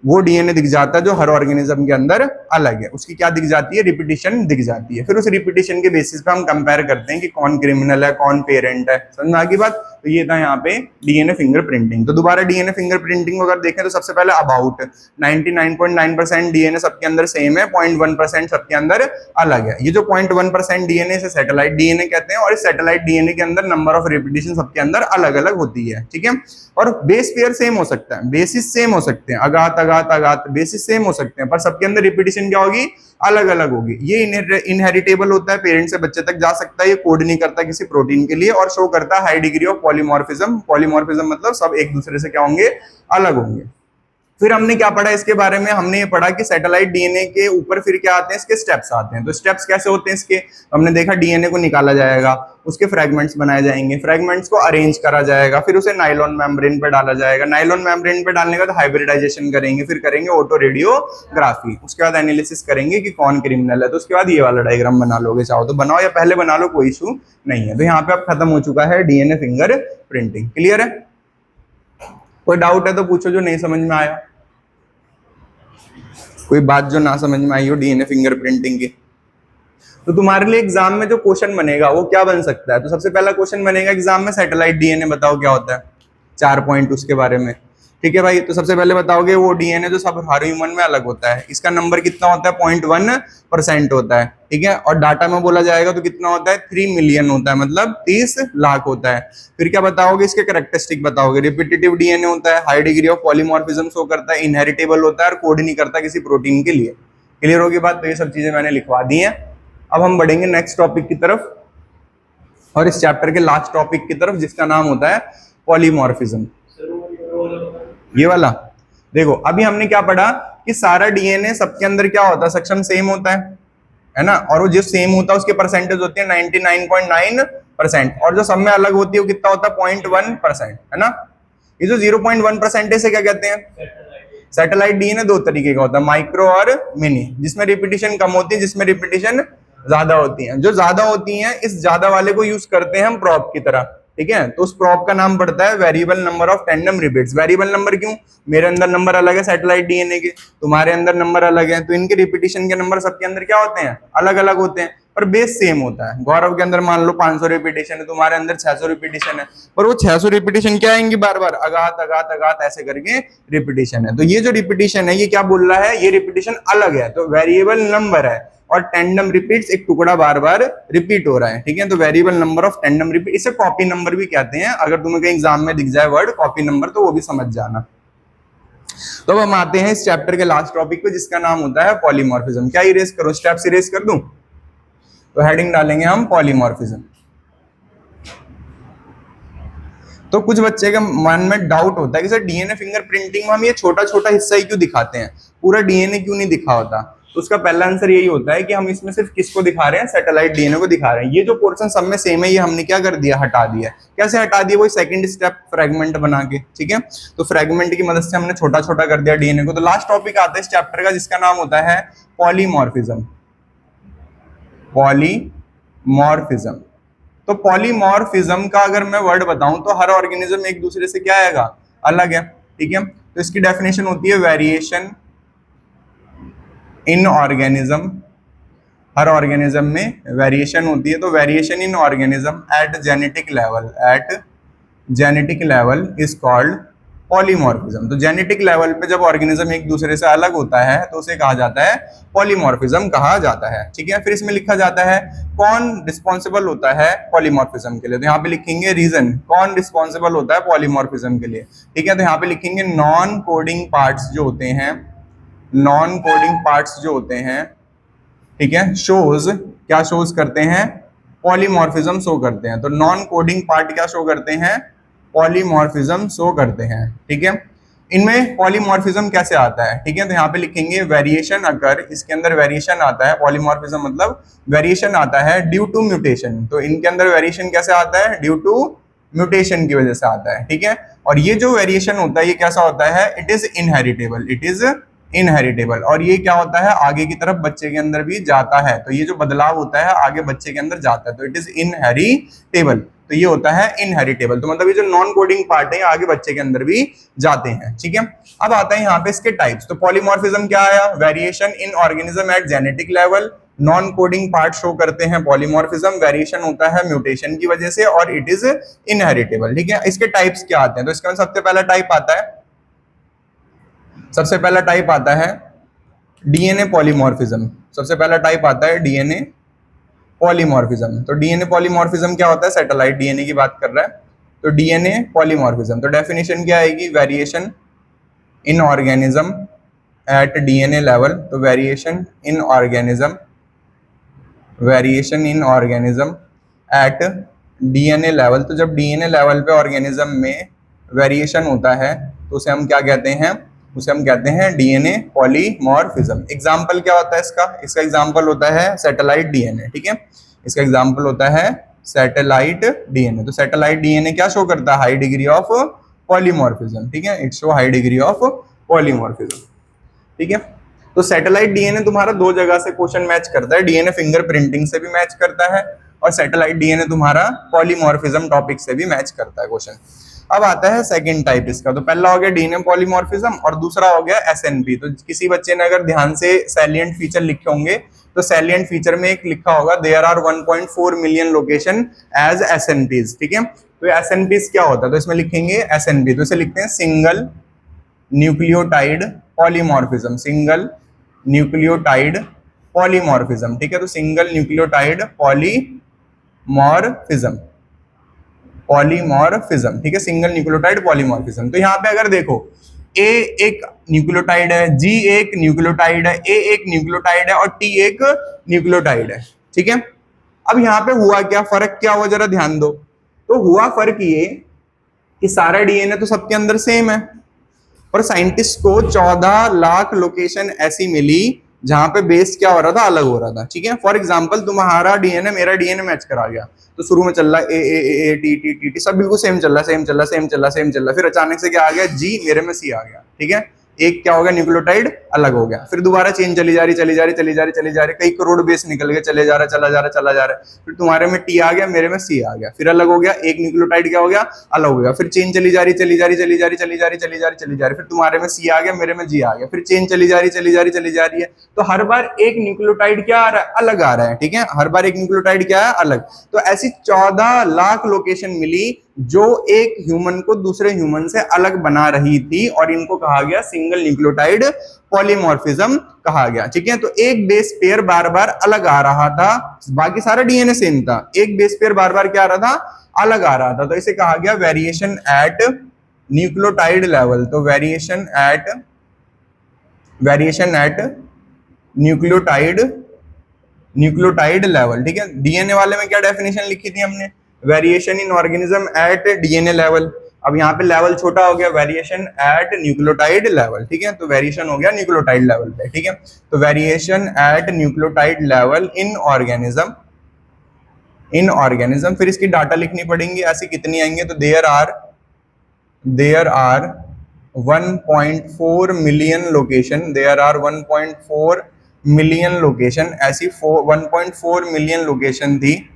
वो डीएनए दिख जाता है जो हर ऑर्गेनिज्म के अंदर अलग है। उसकी क्या दिख जाती है, रिपीटिशन दिख जाती है। फिर उस रिपीटिशन के बेसिस पे हम कंपेयर करते हैं कि कौन क्रिमिनल है, कौन पेरेंट है। समझ में आ गई बात। तो ये था यहाँ पे डीएनए फिंगरप्रिंटिंग। तो दोबारा डीएनए फिंगरप्रिंटिंग को अगर देखें तो सबसे पहले अबाउट 99.9% डीएनए सबके अंदर सेम है, 0.1% सबके अंदर अलग है। ये जो 0.1% डीएनए से सैटेलाइट डीएनए कहते हैं, और इस सैटेलाइट डीएनए के अंदर नंबर ऑफ रिपीटिशन सबके अंदर अलग अलग होती है, ठीक है। और बेस पेयर सेम हो सकता है, बेसिस सेम हो सकते हैं, अगात अगात अगात बेसिस सेम हो सकते हैं, पर सबके अंदर रिपीटिशन क्या होगी, अलग अलग होगी। ये इनहेरिटेबल होता है, पेरेंट से बच्चे तक जा सकता है, ये कोड नहीं करता किसी प्रोटीन के लिए, और शो करता है high degree of polymorphism. Polymorphism मतलब सब एक दूसरे से क्या होंगे, अलग होंगे। फिर हमने क्या पढ़ा इसके बारे में, हमने ये पढ़ा कि सैटेलाइट डीएनए के ऊपर फिर क्या आते हैं, इसके स्टेप्स आते हैं। तो स्टेप्स कैसे होते हैं इसके, हमने देखा डीएनए को निकाला जाएगा, उसके फ्रैगमेंट्स बनाए जाएंगे, फ्रैगमेंट्स को अरेंज करा जाएगा, फिर उसे नाइलॉन मेम्ब्रेन पे डाला जाएगा, नाइलॉन मेम्ब्रेन पे डालने के बाद हाइब्रिडाइजेशन करेंगे, फिर करेंगे ऑटो रेडियोग्राफी, उसके बाद एनालिसिस करेंगे कि कौन क्रिमिनल है। तो उसके बाद ये वाला डायग्राम बना लोगे, चाहो तो बनाओ या पहले बना लो, कोई इशू नहीं है। तो यहाँ पे अब खत्म हो चुका है डीएनए फिंगर प्रिंटिंग। क्लियर है? कोई डाउट है तो पूछो जो नहीं समझ में आया, कोई बात जो ना समझ में आई हो डीएनए फिंगरप्रिंटिंग की। तो तुम्हारे लिए एग्जाम में जो क्वेश्चन बनेगा वो क्या बन सकता है, तो सबसे पहला क्वेश्चन बनेगा एग्जाम में सैटेलाइट डीएनए बताओ क्या होता है, 4 पॉइंट उसके बारे में, ठीक है भाई। तो सबसे पहले बताओगे वो डीएनए जो सब हर ह्यूमन में अलग होता है, इसका नंबर कितना होता है, 0.1% होता है, ठीक है। और डाटा में बोला जाएगा तो कितना होता है, 3 मिलियन होता है, मतलब 30 लाख होता है। फिर क्या बताओगे, इसके कैरेक्टरिस्टिक बताओगे, रिपीटेटिव डीएनए होता है, high degree of polymorphism show करता है, इनहेरिटेबल होता है और कोड नहीं करता किसी प्रोटीन के लिए। क्लियर होगी बात? तो ये सब चीजें मैंने लिखवा दी हैं। अब हम बढ़ेंगे नेक्स्ट टॉपिक की तरफ, और इस चैप्टर के लास्ट टॉपिक की तरफ, जिसका नाम होता है पॉलीमॉर्फिज्म। ये वाला देखो, अभी हमने क्या पढ़ा कि सारा डीएनए सबके अंदर क्या होता है, सक्षम सेम होता है ना, और वो जो सेम होता है उसके परसेंटेज होती है 99.9%, और जो सब में अलग होती है वो कितना होता है, 0.1%, है ना। ये जो 0.1% है इसे क्या कहते हैं, सैटेलाइट डीएनए। दो तरीके का होता है, माइक्रो और मिनी, जिसमें रिपीटिशन कम होती है, जिसमें रिपीटिशन ज्यादा होती है। जो ज्यादा होती हैं, इस ज्यादा वाले को यूज करते हैं हम प्रॉप की तरह, ठीक है। तो उस प्रॉप का नाम पड़ता है variable number of tandem repeats. Variable number क्यों, मेरे अंदर नंबर अलग है सैटेलाइट डीएनए के, तुम्हारे अंदर नंबर अलग है, तो इनके रिपीटिशन के नंबर सबके अंदर क्या होते हैं, अलग अलग होते हैं, पर बेस सेम होता है। गौरव के अंदर मान लो 500 रिपीटिशन है, तुम्हारे अंदर 600 रिपीटिशन है, पर वो 600 रिपीटिशन क्या आएंगी, बार बार अगात अगात अगात ऐसे करके रिपीटिशन है। तो ये जो रिपीटिशन है ये क्या बोल रहा है, ये रिपीटिशन अलग है, तो वेरिएबल नंबर है। और टैंडम रिपीट्स, एक टुकड़ा बार बार रिपीट हो रहा है, ठीक है। तो variable number of tandem repeat, इसे कॉपी नंबर भी कहते हैं। अगर तुम्हें कहीं एग्जाम में दिख जाए वर्ड कॉपी नंबर तो वो भी समझ जाना। तो अब हम आते हैं इस चैप्टर के लास्ट टॉपिक पे, जिसका नाम होता है पॉलीमॉर्फिज्म। क्या इरेज करो, स्टेप्स इरेज कर दूं? तो हेडिंग डालेंगे हम पॉलीमॉर्फिज्म। तो कुछ बच्चे के मन में डाउट होता है कि सर डीएनए फिंगरप्रिंटिंग में हम ये छोटा छोटा हिस्सा ही क्यों दिखाते हैं, पूरा डीएनए क्यों नहीं दिखा होता। तो उसका पहला आंसर यही होता है कि हम इसमें सिर्फ किसको दिखा रहे हैं, सैटेलाइट डीएनए को दिखा रहे हैं। ये जो पोर्शन सब में सेम है ये हमने क्या कर दिया, हटा दिया। कैसे हटा दिया, वही सेकंड स्टेप फ्रैगमेंट बना के, ठीक है। तो फ्रैगमेंट की मदद से हमने छोटा छोटा कर दिया डीएनए को। तो लास्ट टॉपिक आता है इस चैप्टर का, जिसका नाम होता है पॉलीमॉर्फिज्म। पॉलीमॉर्फिज्म, तो पॉलीमॉर्फिज्म का अगर मैं वर्ड बताऊं तो हर ऑर्गेनिज्म एक दूसरे से क्या आएगा, अलग है, ठीक है। तो इसकी डेफिनेशन होती है variation in organism. Her organism में वेरिएशन होती है, तो variation in organism at genetic level, at genetic level is called polymorphism. तो जेनेटिक लेवल पे जब ऑर्गेनिज्म एक दूसरे से अलग होता है तो उसे कहा जाता है पॉलीमॉर्फिज्म कहा जाता है, ठीक है। फिर इसमें लिखा जाता है कौन रिस्पॉन्सिबल होता है पॉलीमॉर्फिज्म के लिए, तो यहाँ पे लिखेंगे रीजन, कौन रिस्पॉन्सिबल होता है पॉलीमॉर्फिज्म के लिए, ठीक है। तो यहाँ पे लिखेंगे नॉन कोडिंग पार्ट्स जो होते हैं, नॉन कोडिंग पार्ट्स जो होते हैं, ठीक है, शोज, क्या शोज करते हैं, पॉलीमॉर्फिज्म शो करते हैं। तो नॉन कोडिंग पार्ट क्या शो करते हैं, पॉलीमॉर्फिज्म शो करते हैं, ठीक है। इनमें पॉलीमॉर्फिज्म कैसे आता है, ठीक है। तो यहाँ पे लिखेंगे वेरिएशन अगर, इसके अंदर वेरिएशन आता है, पॉलीमॉर्फिज्म मतलब वेरिएशन आता है ड्यू टू म्यूटेशन। तो इनके अंदर वेरिएशन कैसे आता है, ड्यू टू म्यूटेशन की वजह से आता है, ठीक है। और ये जो वेरिएशन होता है ये कैसा होता है, it is inheritable, it is inheritable. और ये क्या होता है, आगे की तरफ बच्चे के अंदर भी जाता है। तो ये जो बदलाव होता है आगे बच्चे के अंदर जाता है, तो इट इज इनहेरिटेबल। तो ये होता है इनहेरिटेबल। तो मतलब ये जो नॉन कोडिंग पार्ट है आगे बच्चे के अंदर भी जाते हैं, ठीक है। अब आता है यहाँ पे इसके टाइप्स। तो पॉलीमॉर्फिज्म क्या आया, variation in organism at genetic level, non coding part show करते हैं पॉलीमॉर्फिज्म, वेरिएशन होता है म्यूटेशन की वजह से और इट इज इनहेरिटेबल। ठीक है, इसके टाइप्स क्या आते हैं? तो इसका सबसे पहला टाइप आता है, सबसे पहला टाइप आता है डीएनए पॉलीमॉर्फिज्म। सबसे पहला टाइप आता है डीएनए पॉलीमॉर्फिज्म। तो डीएनए पॉलीमॉर्फिज्म क्या होता है? सैटेलाइट डीएनए की बात कर रहा है। तो डीएनए पॉलीमॉर्फिज्म, तो डेफिनेशन क्या आएगी? Variation in organism at DNA level. तो variation in organism, variation in organism at DNA level. तो जब डीएनए लेवल पे ऑर्गेनिज्म में वेरिएशन होता है तो उसे हम क्या कहते हैं? उसे हम कहते हैं डीएनए पॉलीमॉर्फिज्म। एग्जाम्पल क्या होता है इसका? इसका एग्जाम्पल होता है सैटेलाइट डीएनए। ठीक है, इसका एग्जाम्पल होता है सैटेलाइट डीएनए। तो सैटेलाइट डीएनए क्या शो करता है? High degree of polymorphism. ठीक है, it show high degree of polymorphism. ठीक है, तो सैटेलाइट डीएनए तुम्हारा दो जगह से क्वेश्चन मैच करता है, डीएनए फिंगरप्रिंटिंग से भी मैच करता है और सैटेलाइट डीएनए तुम्हारा पॉलीमॉर्फिज्म टॉपिक से भी मैच करता है क्वेश्चन। अब आता है सेकंड टाइप इसका। तो पहला हो गया डीएनए पॉलीमॉर्फिज्म और दूसरा हो गया एसएनपी। तो किसी बच्चे ने अगर ध्यान से सैलिएंट फीचर लिखे होंगे तो सैलिएंट फीचर में एक लिखा होगा there are 1.4 million location as SNPs. ठीक है, तो एसएनपीज क्या होता है? तो इसमें लिखेंगे एसएनपी, तो इसे लिखते हैं single nucleotide polymorphism, single nucleotide polymorphism. ठीक है, तो सिंगल न्यूक्लियोटाइड पॉलीमॉर्फिज्म, पॉलीमॉर्फिज्म। ठीक है, सिंगल न्यूक्लियोटाइड पॉलीमॉर्फिज्म। तो यहाँ पे अगर देखो ए एक न्यूक्लियोटाइड है, जी एक न्यूक्लियोटाइड है, ए एक न्यूक्लियोटाइड है और टी एक न्यूक्लियोटाइड है। ठीक है, अब यहाँ पे हुआ क्या, फर्क क्या हुआ जरा ध्यान दो। तो हुआ फर्क ये कि सारा डीएनए तो सबके अंदर सेम है और साइंटिस्ट को 14 लाख लोकेशन ऐसी मिली जहां पे बेस क्या हो रहा था? अलग हो रहा था। ठीक है, फॉर एग्जांपल तुम्हारा डीएनए मेरा डीएनए मैच करा गया, तो शुरू में चल रहा है A T T T T, सब बिल्कुल सेम चल रहा है, सेम चल रहा है, सेम चल रहा है, सेम चल रहा है। फिर अचानक से क्या आ गया? जी, मेरे में सी आ गया। ठीक है, एक क्या हो गया? न्यूक्लियोटाइड अलग हो गया। फिर दोबारा चेन चली जा रही, चली जा रही, चली जा रही, चली जा रही, कई करोड़ बेस निकल गए, चले जा रहा, चला जा रहा, चला जा रहा है। फिर तुम्हारे में टी आ गया, मेरे में सी आ गया, फिर अलग हो गया। एक न्यूक्लियोटाइड क्या हो गया? अलग हो गया। फिर चेन चली जा रही, चली जा रही, चली जा रही, चली जा रही, चली जा रही, चली जा रही, फिर तुम्हारे में सी आ गया, मेरे में जी आ गया, फिर चेन चली जा रही, चली जा रही, चली जा रही है। तो हर बार एक न्यूक्लियोटाइड क्या आ रहा है? अलग आ रहा है। ठीक है, हर बार एक न्यूक्लियोटाइड क्या है? अलग। तो ऐसी 14 लाख लोकेशन मिली जो एक ह्यूमन को दूसरे ह्यूमन से अलग बना रही थी और इनको कहा गया सिंगल न्यूक्लियोटाइड पॉलीमॉर्फिज्म कहा गया। ठीक है, तो एक बेस पेयर बार बार अलग आ रहा था, बाकी सारा डीएनए सेम था, एक बेस पेयर बार बार क्या आ रहा था? अलग आ रहा था। तो इसे कहा गया वेरिएशन एट न्यूक्लियोटाइड लेवल। तो वेरिएशन एट न्यूक्लियोटाइड लेवल। ठीक है, डीएनए वाले में क्या डेफिनेशन लिखी थी हमने? Variation in organism at DNA level. अब यहाँ पे लेवल छोटा हो गया, वेरिएशन एट न्यूक्लियोटाइड लेवल। ठीक है, तो वेरिएशन हो गया न्यूक्लियोटाइड लेवल पे। ठीक है, तो variation at nucleotide level in organism, in organism. फिर इसकी डाटा लिखनी पड़ेंगी, ऐसी कितनी आएंगे? तो there are 1.4 million location, there are 1.4 million location, ऐसी 1.4 मिलियन लोकेशन थी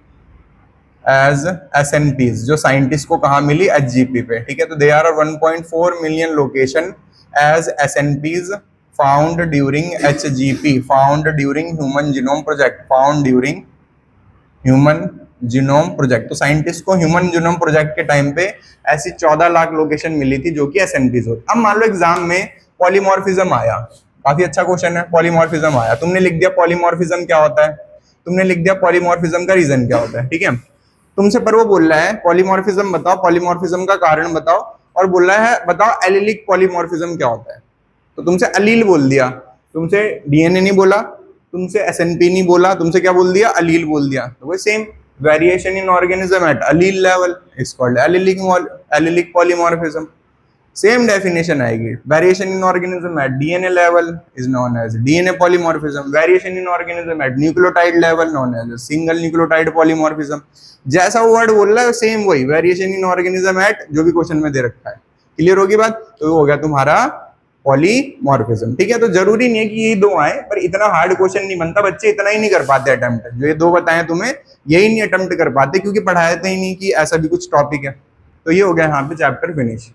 एज एसएनपीज, जो साइंटिस्ट को कहाँ मिली? एचजीपी पे। ठीक है, तो there are 1.4 million location as SNPs found during HGP, found during human genome project, found during human genome project. तो साइंटिस्ट को ह्यूमन जीनोम प्रोजेक्ट के टाइम पे ऐसी 14 लाख लोकेशन मिली थी जो कि एसएनपीज होती। अब मान लो एग्जाम में पॉलीमॉर्फिज्म आया, काफी अच्छा क्वेश्चन है, पॉलीमॉर्फिज्म आया, तुमने लिख दिया पॉलीमॉर्फिज्म क्या होता है, तुमने लिख दिया पॉलीमॉर्फिज्म का रीजन क्या होता है। ठीक है, तुमसे पर वो बोल रहा है पॉलीमॉर्फिज्म बताओ, पॉलीमॉर्फिज्म का कारण बताओ, और बोल रहा है बताओ एलिलिक पॉलीमॉर्फिज्म क्या होता है। तो तुमसे अलील बोल दिया, तुमसे डीएनए नहीं बोला, तुमसे एसएनपी नहीं बोला, तुमसे क्या बोल दिया? अलील बोल दिया। तो वो same variation in organism at allele level is called allelic polymorphism. Same definition आएगी। Variation in organism at DNA level is known as DNA polymorphism, variation in organism at nucleotide level known as single nucleotide polymorphism. जैसा वो word बोल रहा है same वही, variation in organism eight जो भी question में दे रखा है। क्लियर होगी बात? तो हो गया तुम्हारा पॉलीमॉर्फिज्म। ठीक है, तो जरूरी नहीं है कि ये दो आए, पर इतना हार्ड क्वेश्चन नहीं बनता, बच्चे इतना ही नहीं कर पाते अटेम्प्ट, जो ये दो बताएं तुम्हें यही नहीं अटेम्प्ट कर पाते क्योंकि पढ़ाते ही नहीं कि ऐसा भी कुछ टॉपिक है। तो ये हो गया यहाँ पे चैप्टर फिनिश।